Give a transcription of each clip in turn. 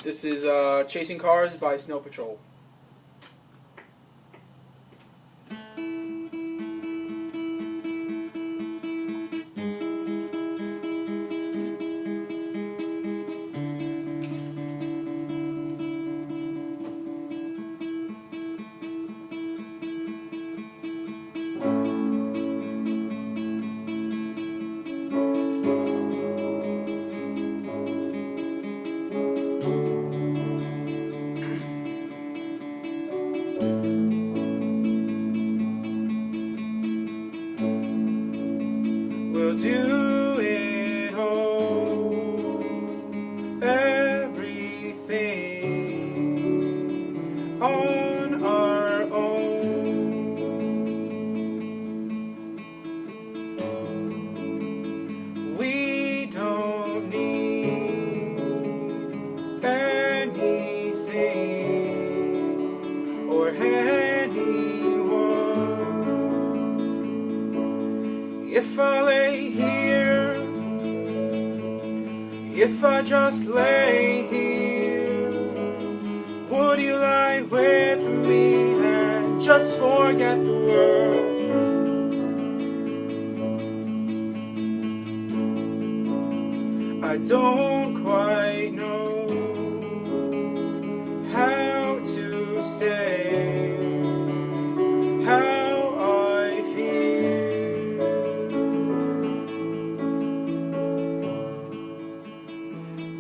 This is Chasing Cars by Snow Patrol. We'll do it all, everything on our own. We don't need anything or anyone. If I lay here, if I just lay here, would you lie with me and just forget the world? I don't quite know how to say how I feel.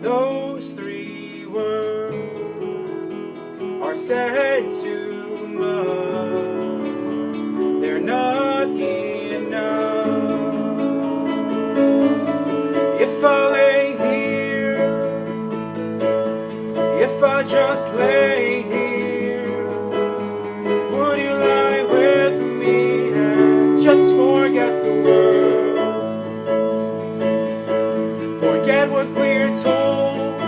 Those three words are said too much. They're not enough. If I lay here, if I just lay here, would you lie with me and just forget the world? Forget what we're told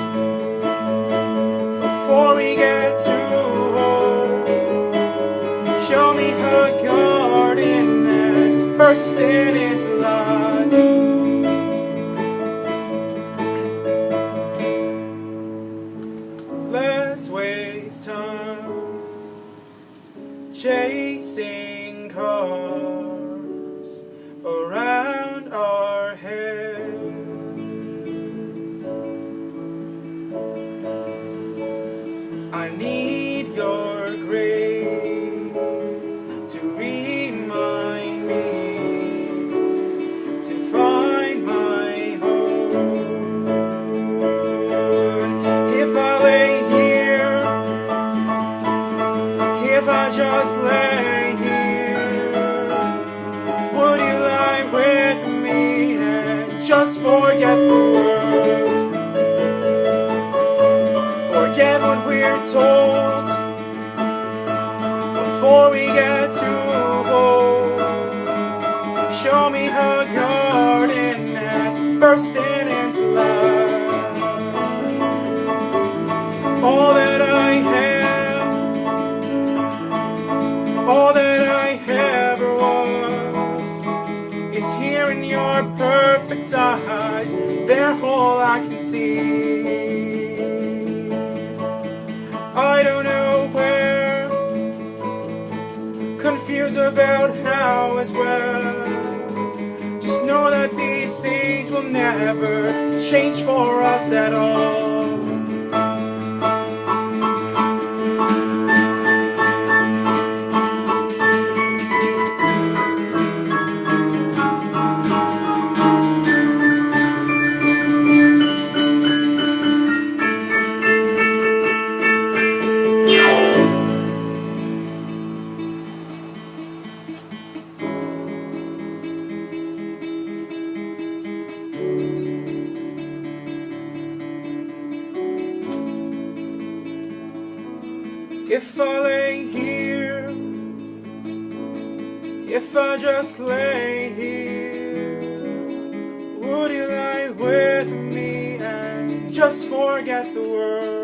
before we get too old. Show me a garden that's bursting into life. Let's waste time chasing cars around our heads. I need your grace to remind me to find my home. If I lay here, if I just lay here, would you lie with me and just forget the world? Forget what we're told before we get too old. Show me a garden that's bursting into life. All that I have, all that I ever was, is here in your perfect eyes. They're all I can see. I don't know where, confused about how as well. Just know that these things will never change for us at all. If I lay here, if I just lay here, would you lie with me and just forget the world?